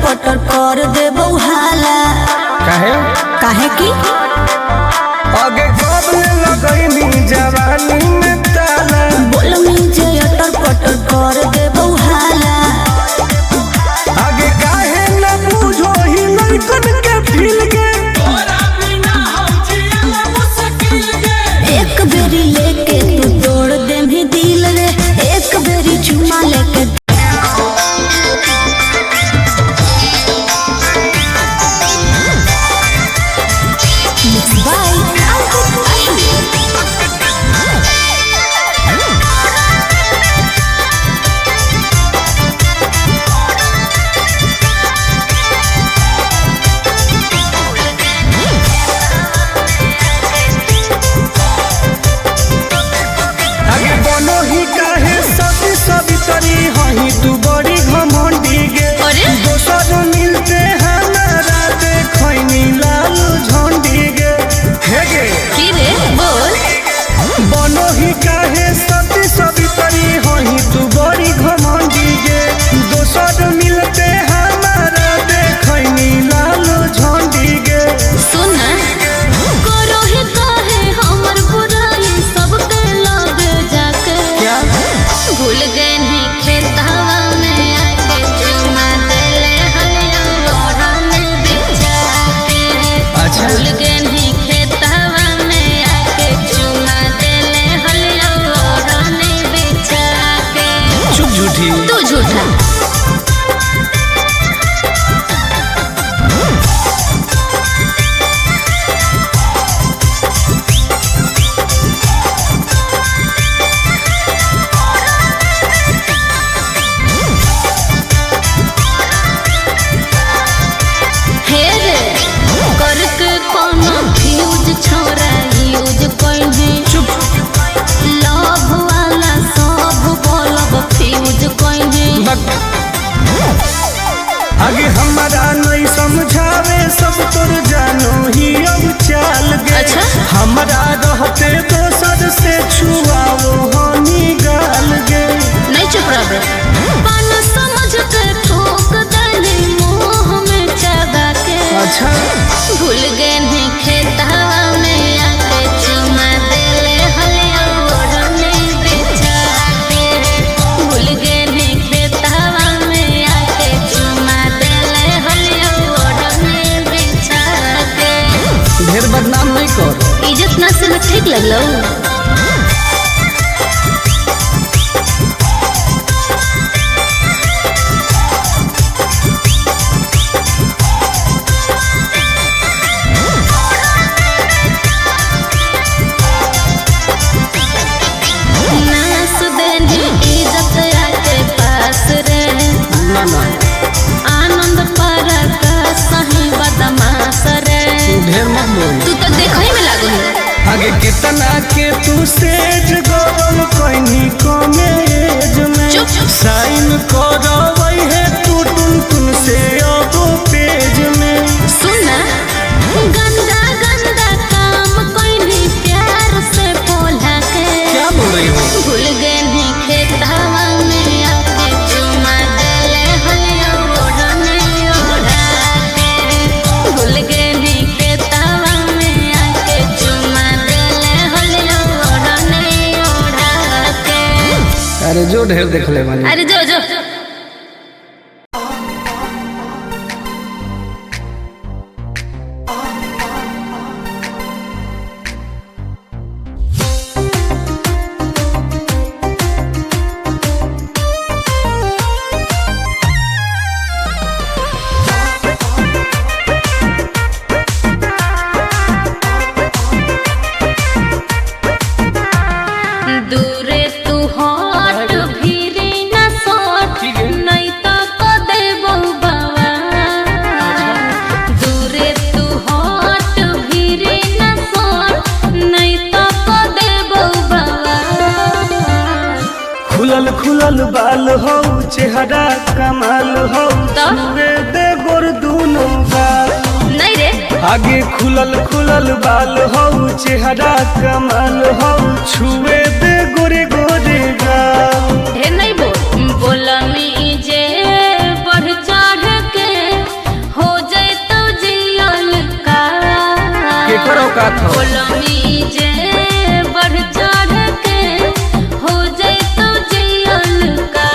पटर कर देबो हाला। काहे काहे की आगे कब लगैनी जवानी में ताला बोलमी जे अटर पटर कर देबो हाला। आगे काहे न बुझो ही लड़कन के फील के तोरा बिना हम जियला मुश्किल गे। एक बेरी लेके तू तोड़ दे भी दिल रे, एक बेरी चुमा लेके तू बड़ी घमंडी गे। दोसर मिलते हमारा देखनी लाल झंडी गे। हे गे की रे बोल बनो ही काहे सती सवितरी हही तू बड़ी घमंडी गे। दोसर मिलते हमारा देखनी लाल झंडी गे। सुन करो ही काहे हमर बुराई सबके लगे जाके क्या भूल गए नहीं खेतवा में आके चुमा देले हलिया लोढ़ा में बिछा के। अच्छा। भूल गए नहीं खेतवा में आके चुमा देले हलिया लोढ़ा में बिछा के। चुप झूठी तू झूठा छोरा यूज कोइने चुप लव वाला सब बोलब फ्यूज कोइने। आगे हमारा नहीं समझावे सब तोर जानो ही अब चाल गे। अच्छा। हमारा रहते दोसर से छुआओ हनी गाल गे। नहीं चुप रह पान समझ के ठोक देले मुंह में चबा के। अच्छा भूल गए नहीं खेतवा में आके चुमा देले हलिया ओढ़ने बिछा के। भूल गए नहीं खेतवा में आके चुमा देले हलिया ओढ़ने बिछा के। ढेर बदनाम नहीं कर इज्जत ना से मैं ठीक लगलो। आनंद पर सही बदमाश रे। ढेर मत बोल तू तो देखई में लागो है। आगे कितना के तू सेज गरम कोइनी कमे एज में। चुप। साइन करवई है तू टुन टुन से अब पेज में। सुना गंदा गंदा काम कोइनी प्यार से बोला के। क्या बोल रही हो भूल गए नहीं खेतवा में आके चुमा देले हलिया ओढ़ने ओढ़ा के। भूल गए नहीं खेतवा में आके चुमा देले हलिया ओढ़ने ओढ़ा के। अरे जो ढेर देख ले वाली। अरे जो जो दूरे तू हट भीरी न सोट खुलल बाल हो चेहरा कमाल हो तो? छुए दे गोर दूनो गाल नहीं रे आगे खुलल बाल हो चेहरा कमाल हो छुए दे गोरे गोरे गाल हे नहीं बोलमी जे बढ़ चढ़ के हो जाए तो जियल का केकर औकात हो बोलमी जे बढ़ चढ़ के हो जाए तो जियल का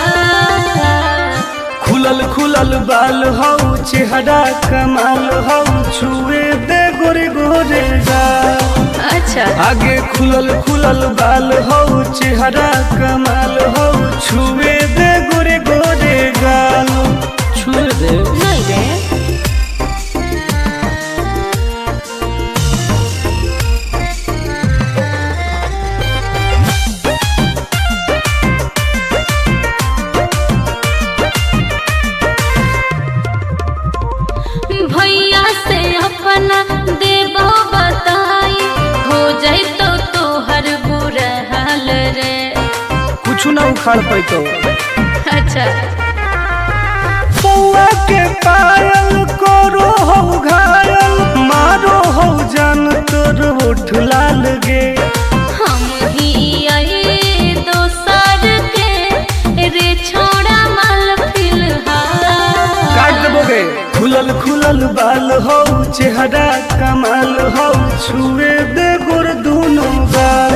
खुलल बाल हो चेहरा कमाल हो छुए दे गोरे गोरे गाल अच्छा आगे खुलल बाल हो चेहरा कमाल हो छुए दे गोरे गोरे गाल छुए दे नहीं रे भैया से अपना देबो बताई हो जाए तो तोहर बुरा हाल रे कुछ ना उखाड़ पैतो अच्छा पौआ के पायल करो हो घायल मारो हो जान तोर उठ लाल गे हम ही आई दोसर के रे छोड़ा माल फिलहाल काट देबोगे खुलल बाल हो चेहरा कमाल हो छुए दे गोर दूनो गाल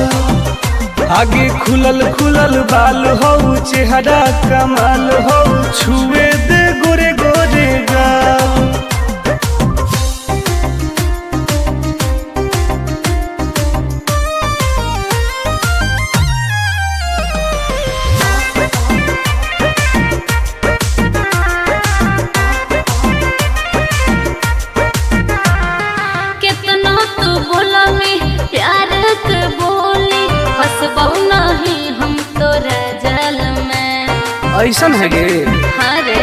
आगे खुलल बाल हो चेहरा कमाल हो छुए दे गोरे गोरे गाल कितना तू बोला में प्यार के बोली फंसबो नहीं हम तोरा जाल में ऐसन है गे हाँ रे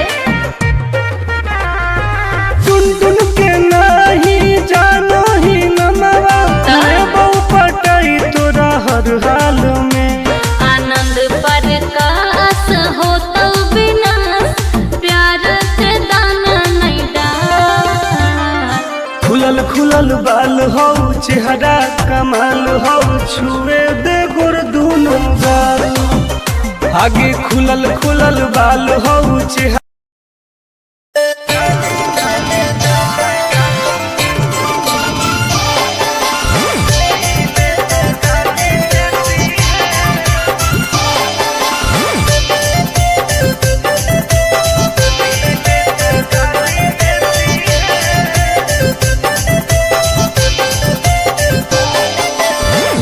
टुन के नहीं जानो ही नमवा बहु पटाई तोरा हर हाल में आनंद प्रकाश हो तो बिना प्यार के दाना नहीं डाल खुलल बाल हो चेहरा कमाल हो छुए दे गोर दूनो गाल आगे खुलल बाल हो चेहरा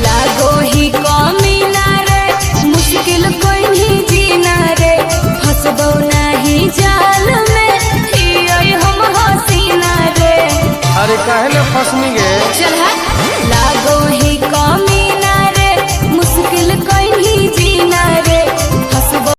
लागो ही कमी ना रे मुश्किल कोई नहीं जीना रे फंसबो नहीं जाल में ही हम हसीना रे अरे काहे ना फसनी गे चल हट लागो ही कमी ना रे मुश्किल कोई नहीं जीना रे फंसबो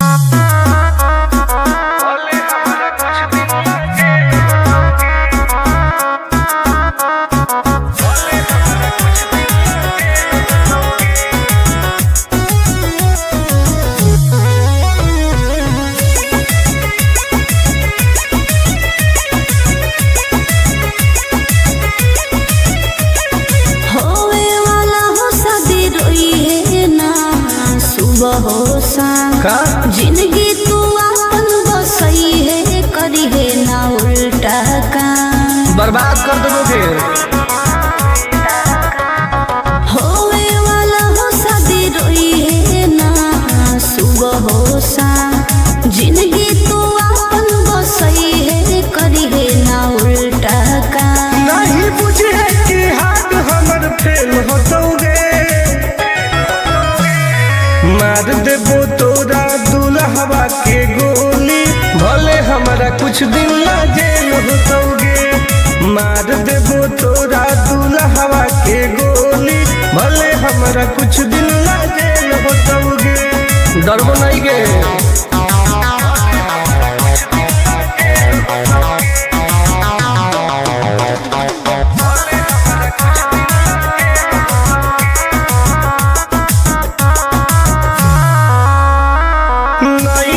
होवे वाला हो शादी रोई है ना सुबह हो शाम का जिंदगी तू अपन बसई है करी है ना उल्टा काम बर्बाद कर देबोगे होवे वाला हो शादी रोई है ना सुबह हो शाम जिंदगी तू अपन बसई है करी है ना उल्टा काम नहीं बुझे कि हाथ हमर फेल होतोगे मार देबो तोरा दुल्हवा के गोली भले हमारा कुछ दिन ला जेल होतोगे मार देबो तोरा दुल्हवा के गोली भले हमारा कुछ दिन ला जेल होतोगे डरबो नहीं गे नहीं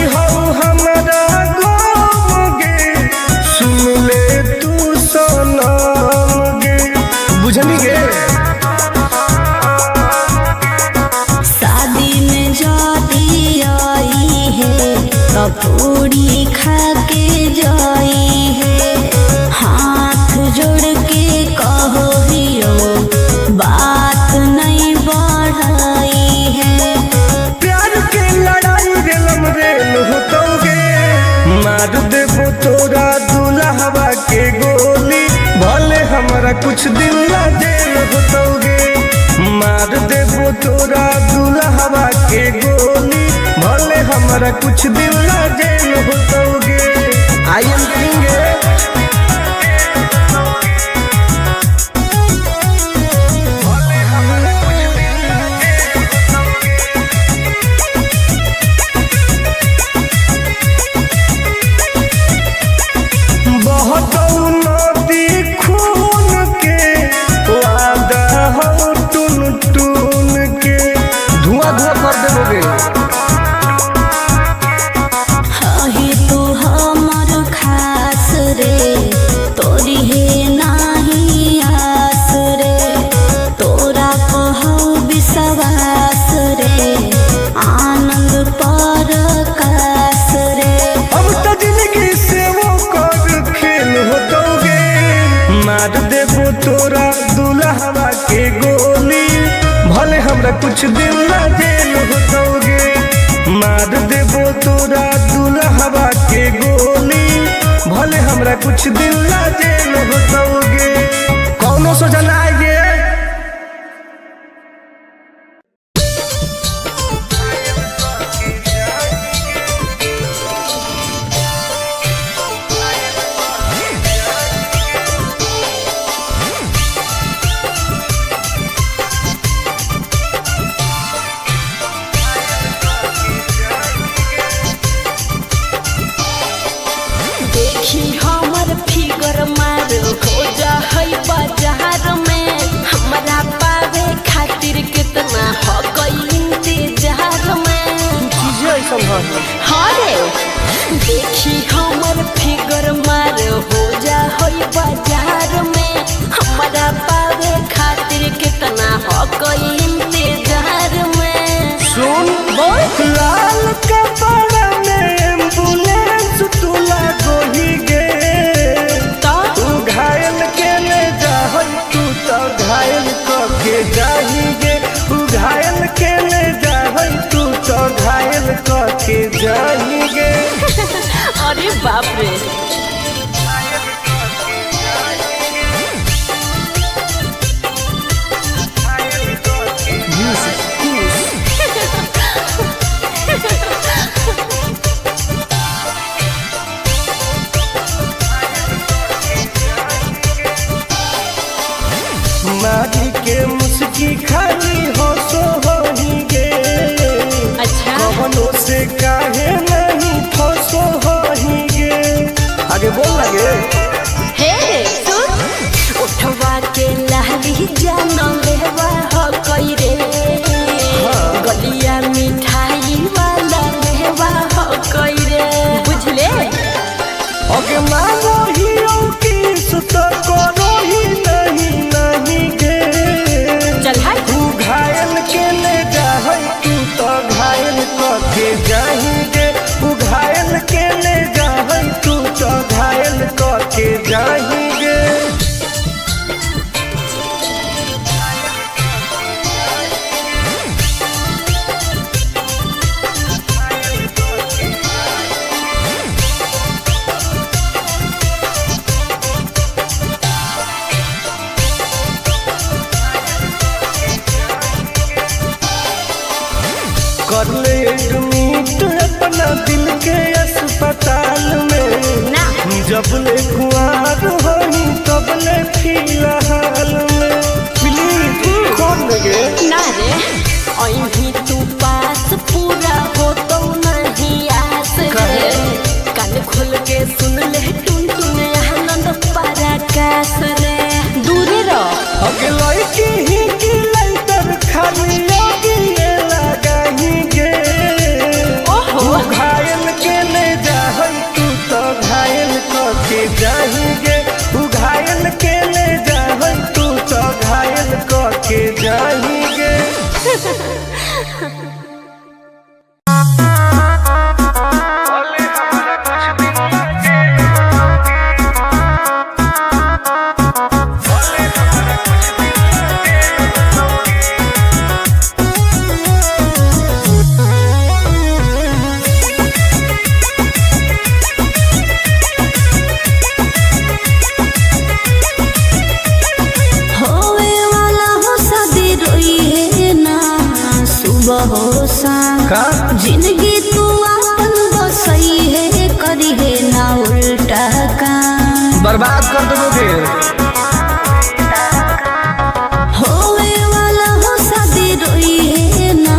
बुझनी गे। शादी में जाती आई है तो पूरी खा के जाई है, हाथ जोड़ के कहो हियो बात नहीं बढ़ाई है। प्यार के लड़ाई रेलम रेल होतोगे, मार देबो तोरा दुल्हवा के गोली, भले हमारा कुछ दिन ला जेल होतोगे। मार देबो तोरा दुल्हवा के गोली, भले हमारा कुछ दिन ला जेल होतोगे। आई एम किंग तोरा दुल्हवा के गोली, भले हमरा कुछ दिन ला जेल होतोगे। मार देबो तोरा दुल्हवा के गोली, भले हमरा कुछ दिन ला जेल होतोगे। कौनो सोचना आइए देखी हमर फिगर मार हो जा होई बाजार में, हमारा पावे खातिर कितना हो कोई इंतजार में। सुन लाल कपड़ा में एम्बुलेंस तू लागोही गे, तू घायल के ले जा तू तो घायल के जाही गे, तू घायल के ले जा तू तो घायल के जाही गे। अरे बाप रे मारी के मुस्की खाली हो सो होही गे। अच्छा कवनो से काहे नहीं फसो होही गे। आगे बोल लगे हे सुन उठवा के लहली जानो लेवा हो कोई रे, गलिया मिठाई वाला लेवा हो कोई रे, बुझले। ओके मानो ही किस तो करो ही नहीं गे। चल हाय तू घायल के ले जा तू तो घायल के जाही गे, तू घायल के ले जा तू तो घायल के जाही गे। कर ले एडमिट अपना दिल के अस्पताल में, जब ले कुआर होही तब ले फिलहाल में। प्लीज खोल गे ना रे अहीं तू पास पूरा हो तो नहीं आस रे, कान खोल के सुन ले टुन टुन आनंद पराकाश रे, दूर रह अगे लड़की ही की लइटर खाली योगी लगाही गे। ओहो घायल के ले जा तू तो घायल के जाही गे, तू घायल के ले जा तू तो जिंदगी तू अपन बसई है करी है ना उल्टा काम बर्बाद कर दोगे। होवे वाला हो शादी रोई है ना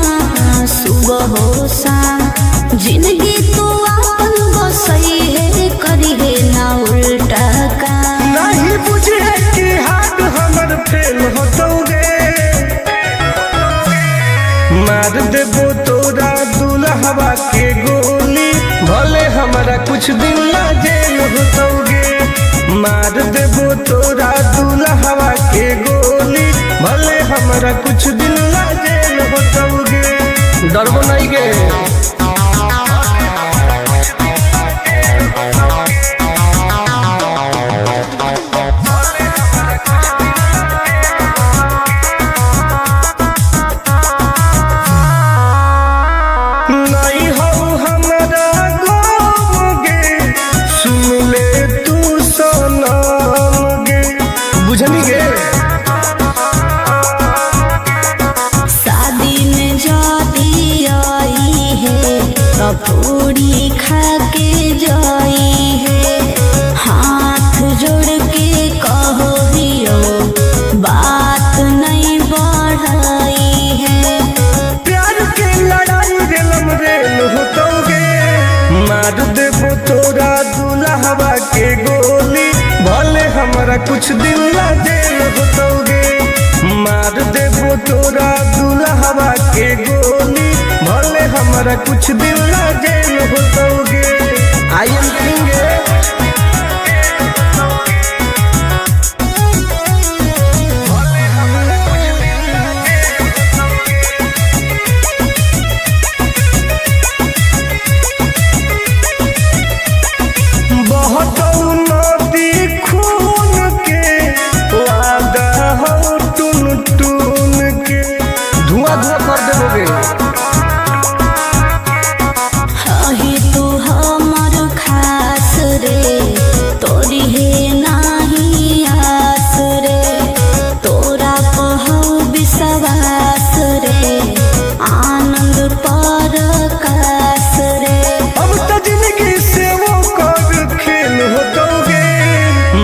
सुबह हो शाम जिंदगी तू अपन बसई है करी है ना उल्टा काम नहीं बुझे कि हाथ हमर फेल होतोगे मार देबो तोरा दुल्हवा के गोली भले हमारा कुछ दिन ला जेल होतोगे मार देबो तोरा दुल्हवा के गोली भले हमारा कुछ दिन ला जेल होतोगे डरबो नहीं गे। पूरी खा के जाई है हाथ जोड़ के कहो दियो बात नहीं बढ़ाई है प्यार के लड़ाई रेलम रेल होतोगे मार देबो तोरा दुल्हवा के गोली भले हमारा कुछ दिन ला जेल होतोगे मार देबो तोरा दुल्हवा के गोली भले हमारा कुछ दिन ला जेल होतोगे। आई एम किंग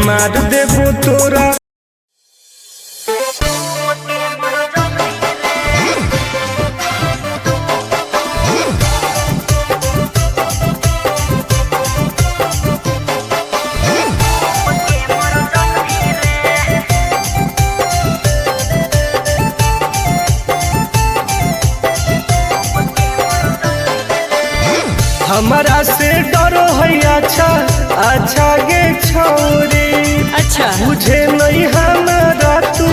मार देबो तोरा हमारा से डरो है अच्छा अच्छा गे छोरी अच्छा मुझे नहीं हमारा तू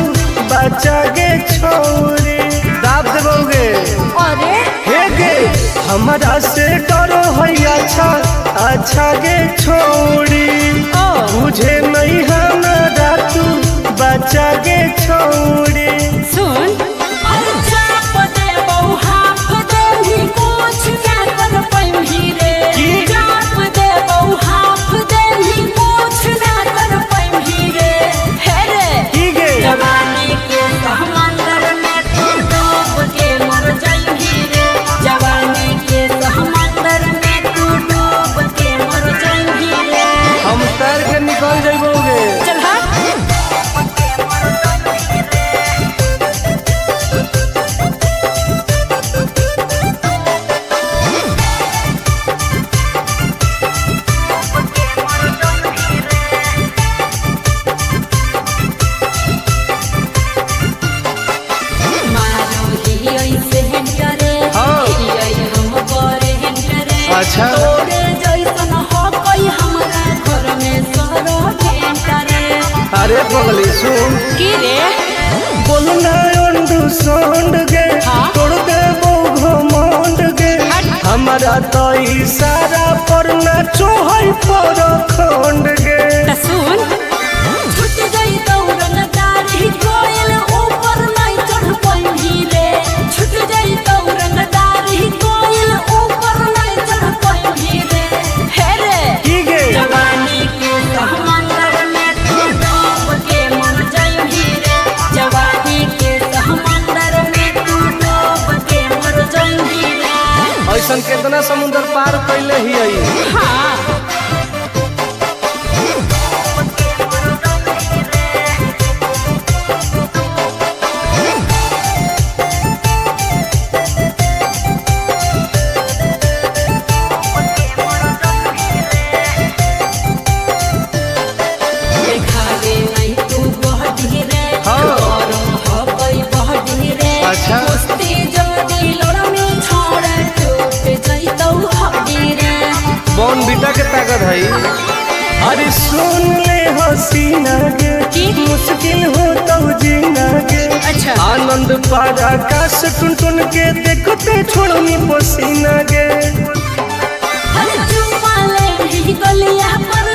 बचा गे छोरी दाब देबोगे अरे हे गे हमारा से डरो है अच्छा अच्छा गे छोरी मुझे नहीं हमारा तू बचा गे छोरी सुन निकल जाइबोगे चल अच्छा अरे पगली सुन की रे बोलना अंडू सोंड गे तोड़ दे वो हमारा तो इशारा पर नाचो है पर खंड गे। सुन छूट गई दौड़न दाढ़ी कोयल ऊपर नहीं चढ़ पाई रे। छूट गई दौड़न दाढ़ी कोयल ऊपर नहीं चढ़ पाई रे। हे रे की गे जवानी के समंदर में तू डूब के मर जाई रे। जवानी के समंदर में तू डूब के मर जाई रे। ऐसन कितना समुद्र पार कैले ही आई। हाँ अच्छा बॉन बीटा के ताकत है। अरे सुन ले हसीना गे मुश्किल हो तो जीना गे। अच्छा आनंद पार आकाश टुन टुन के देखते छोड़नी पसीना गे। गलिया पर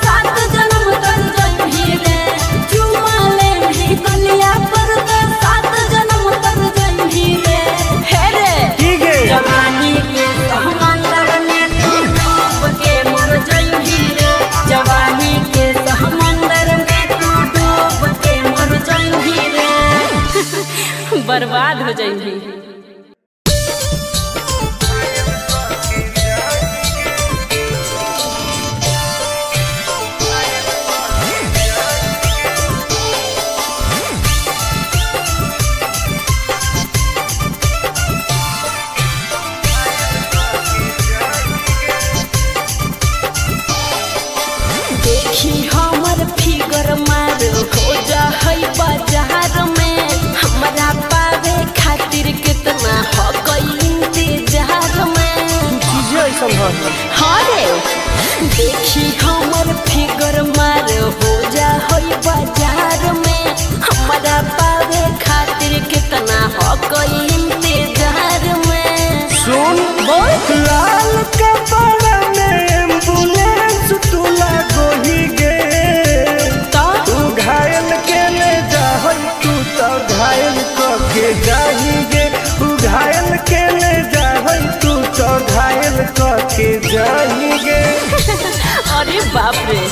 सात जन्म कर जाई रे। चुमाले भी गलिया पर सात जन्म कर जाई रे। हे रे की गे जवानी के समंदर में तू डूब के मर जाई रे। जवानी के समंदर में तू डूब के मर जाई रे। बर्बाद हो जाई। देखी हमर फिगर मार हो जा है बाजार में। हमरा पावे खातिर कितना हो गई इंतजार में। चीजें ऐसा है। हाँ रे देखी हमर फिगर मार हो जा है बाजार में। हमरा पावे खातिर कितना हो गई इंतजार में। सुन बोल लाल कपड़ा में एम्बुलेंस तुला गोही गे। तो तू घायल के ले जा तू तो घायल के जाही गे। तू घायल के ले जा तू तो घायल के जाही गे। अरे बाप रे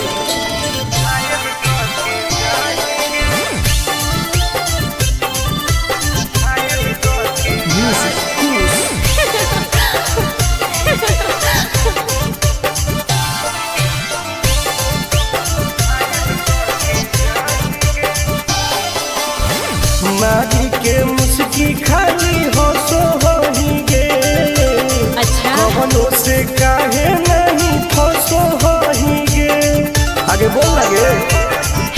मारी के मुस्की खाली हो सो होही गे। अच्छा कवनो से काहे नहीं फसो होही गे। आगे बोल लगे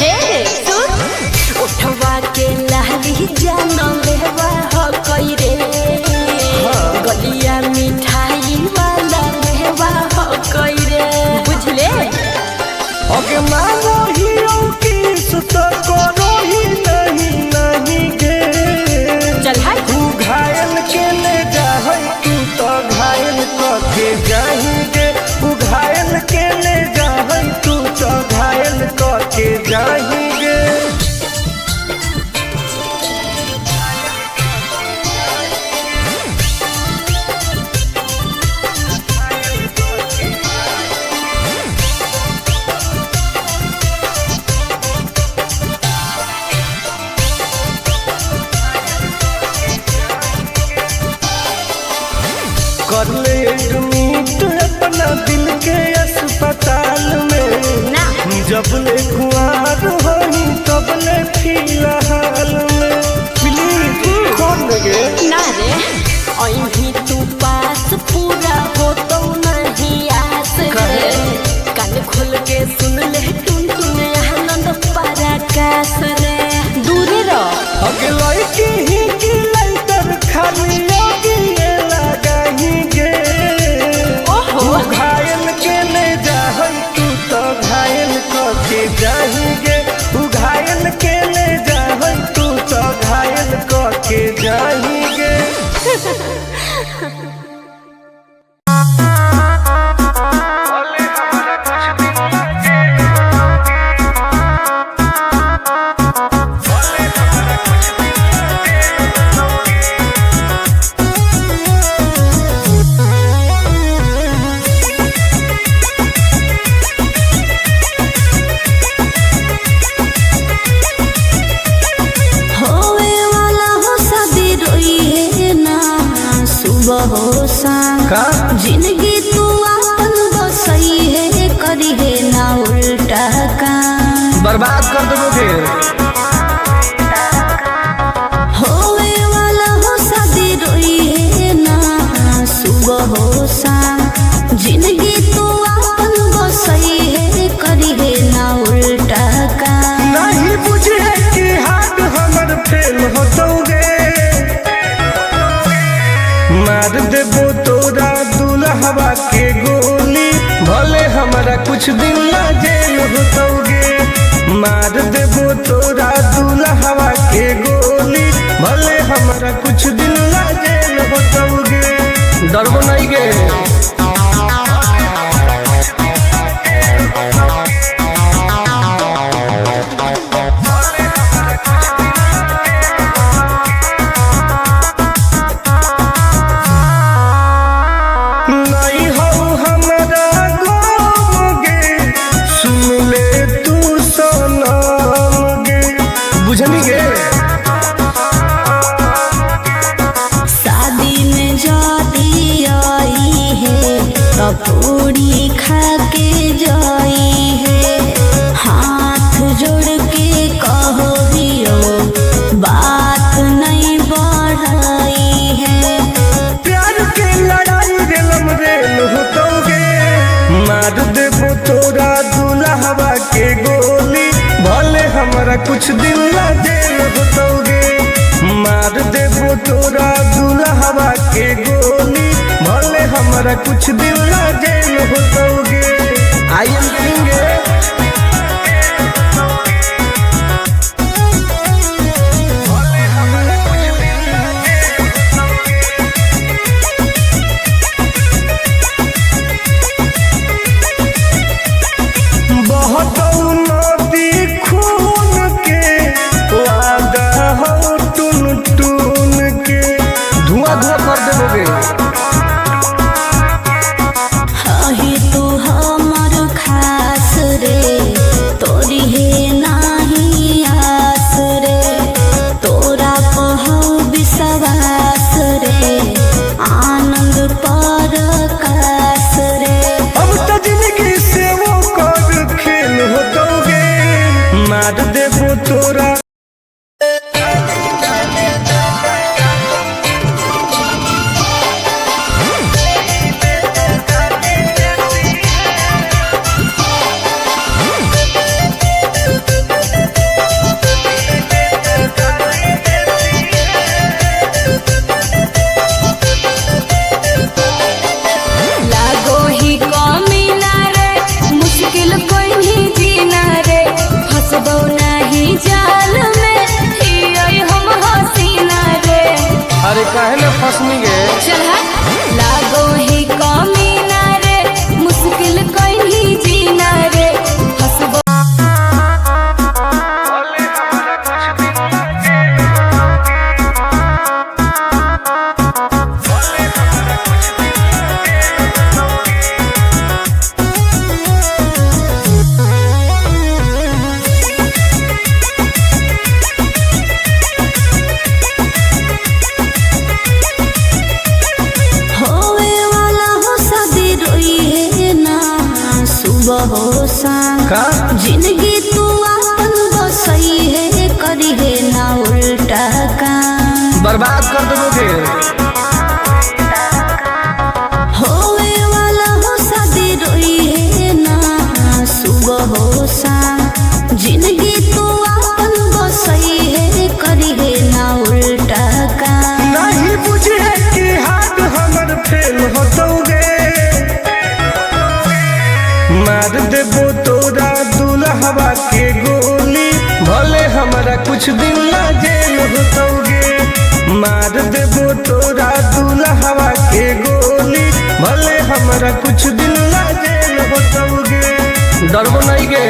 हे सुन उठवा के लहली जानो लेवा हो कोई रे। गलिया मिठाई वाला लेवा हो कोई रे। बुझले अगे मानो हियो किस तो करो ही नहीं गे। चल हाय तू घायल के ले जा तू तो घायल के जाही गे। तू घायल के ले जा तू तो घायल के जाही गे। कर ले एडमिट अपना दिल के अस्पताल में। ना जब ले कुआर होही तब ले फिलहाल में। प्लीज कौन लगे ना रे अहीं तू पास पूरा हो तो नहीं आस रे। कान खोल के सुन ले टुन टुन आनंद पराकाश रे। दूर रह अगे लड़की ही की लाइटर खाली लगी लगाही गे। ओहो तू घायल के ले जा तू तो घायल के जाही गे। तू घायल के ले जा तू तो घायल के जाही गे। बर्बाद कर दोगे। होवे वाला हो शादी रोई है ना सुबह हो शाम, जिंदगी तू अपन बसई है करी है ना उल्टा काम। नहीं बुझे कि हाथ हमर फेल होतोगे, मार देबो तोरा दुल्हवा के गोली, भले हमारा कुछ दिन ना जेल होतोगे। मार देबो तोरा दुल्हवा के गोली, भले हमारा कुछ दिन ना जेल होतोगे। डरबो नहीं गे। बुझनी गे शादी में जाती आई है तो पूरी खा के जाई है, हाथ जोड़ के कहो दियो बात नहीं बढ़ाई है। प्यार के लड़ाई रेलम रेल होतोगे, मार देबो तोरा दुल्हवा के गोली, भले हमारा कुछ दिन ना जेल होतोगे। मार देबो तोरा दुल्हवा के गोली, भले हमारा कुछ दिन ना जेल होतोगे। आई एम करेंगे बहुत नदी खून के वादा हो टून टून के, धुआं धुआं कर देबोगे। ही तू हमर खास रे, तोरी है नाही आस रे, तोरा पहो विश्वास रे, आनंद पर कास रे। अब तो जिंदगी से वो कर खेल होतोगे, मार देबो तोरा। लागो ही कमीना रे, मुश्किल कोई नहीं जीना रे, फंसबो नहीं जाल में, हियोई हम हसीना रे। अरे काहे ना फंसनी गे। चल लागो ही कमीना रे, मुश्किल कोई नहीं जीना रे, फंसबो। होवे वाला हो शादी रोई है ना सुबह हो शाम, का जिंदगी तू अपन बसई है करी है ना उल्टा काम। बर्बाद कर दोगे। होवे वाला हो शादी रोई है ना सुबह हो शाम, जिंदगी तू अपन बसई है करी है ना उल्टा काम। नहीं बुझे कि हाथ हमर फेल होतोगे, मार देबो तोरा दुल्हवा के गोली, भले हमारा कुछ दिन ना जेल होतोगे। मार देबो तोरा दुल्हवा के गोली, भले हमारा कुछ दिन ना जेल होतोगे। डरबो नहीं गे।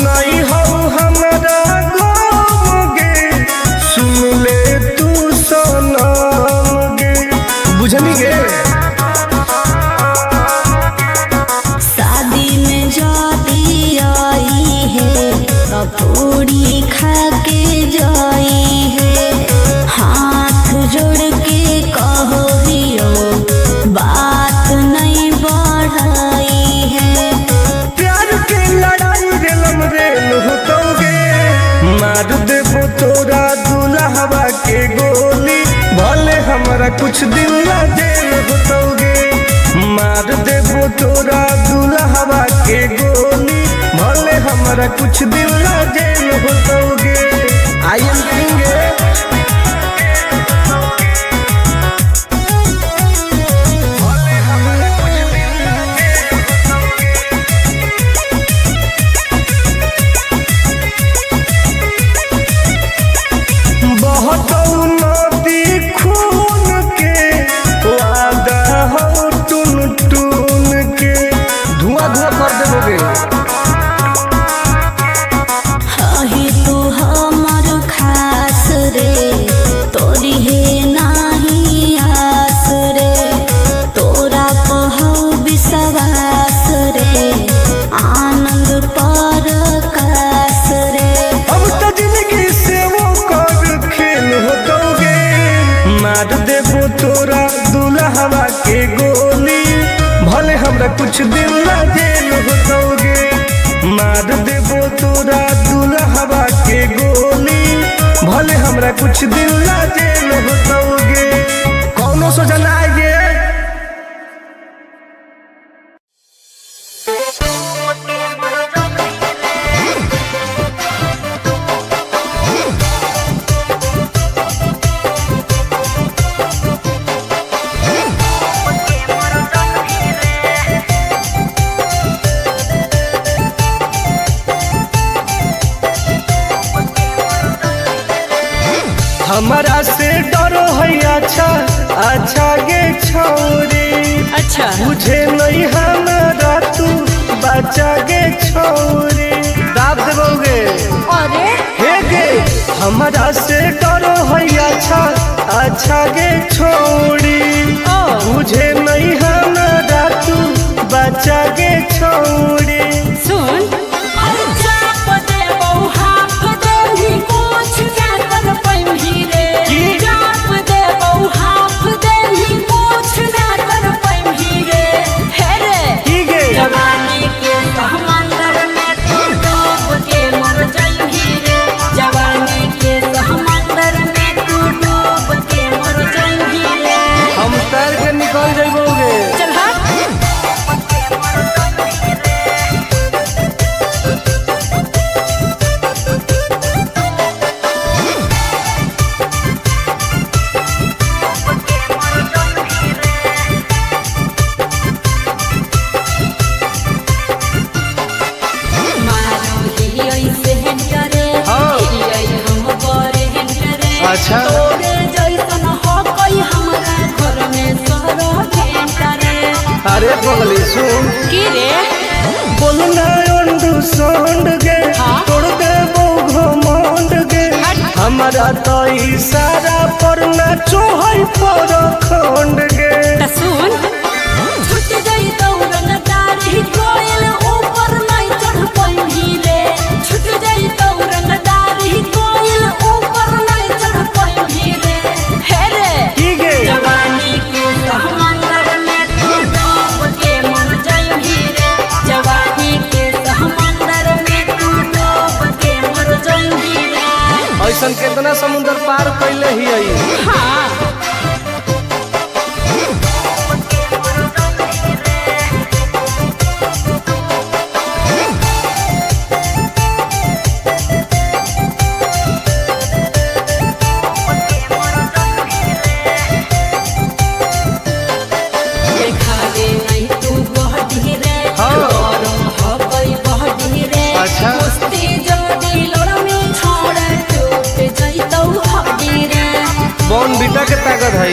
नहीं हो हमारा गाँव गे, सुन ले तू सनम गे। बुझनी गे शादी में जाती आई है तोरा दुल्हवा के गोली, भले हमरा कुछ दिन ला जेल होतोगे। मार देबो तोरा दुल्हवा के गोली, भले हमरा कुछ दिन ला जेल होतोगे। आई एम किंग तोरा दुल्हवा के गोली, भले हमरा कुछ दिन ला जेल होतोगे। मार देबो तोरा दुल्हवा के गोली, भले हमरा कुछ दिन ला जेल होतोगे। कौनो सोचा ना आइए। हमारा से डरो है अच्छा अच्छा गे छोरी, अच्छा मुझे नहीं हमारा तू बचा गे छोरी। दाब देबोगे अरे हे गे, हमारा से डरो है अच्छा अच्छा गे छोरी, मुझे नहीं हमारा तू बचा गे छोरी। सुन निकल जाइबोगे। चल अच्छा अरे पगली सुन की रे बोलना अंडरस्टैंड गे, तोड़ देबो घमंड गे। हमारा तो इशारा पर ना चोहई पर खंड गे। सुन छूट गई दौड़न दाढ़ी कोयल ऊपर नहीं चढ़ पाई रे, छूट गई दौड़न दाढ़ी कोयल ऊपर नहीं चढ़ पाई रे। हे रे की गे जवानी के समंदर में तू डूब के मर जाई रे, जवानी के समंदर में तू डूब के मर जाई रे। ऐसन कितना समुंदर पार कैले ही आई। हाँ अच्छा बॉन बीटा के ताकत है।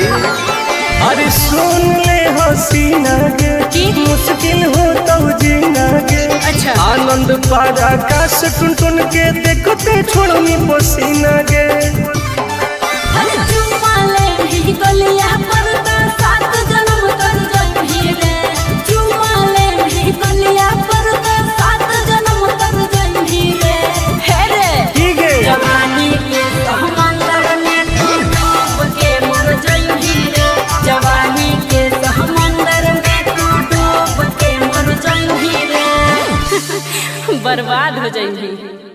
अरे सुन ले हसीना गे, मुश्किल हो तो जीना गे। अच्छा आनंद पारा आकाश टुन टुन के देखते छोड़नी पसीना गे। बर्बाद हो जाएंगी।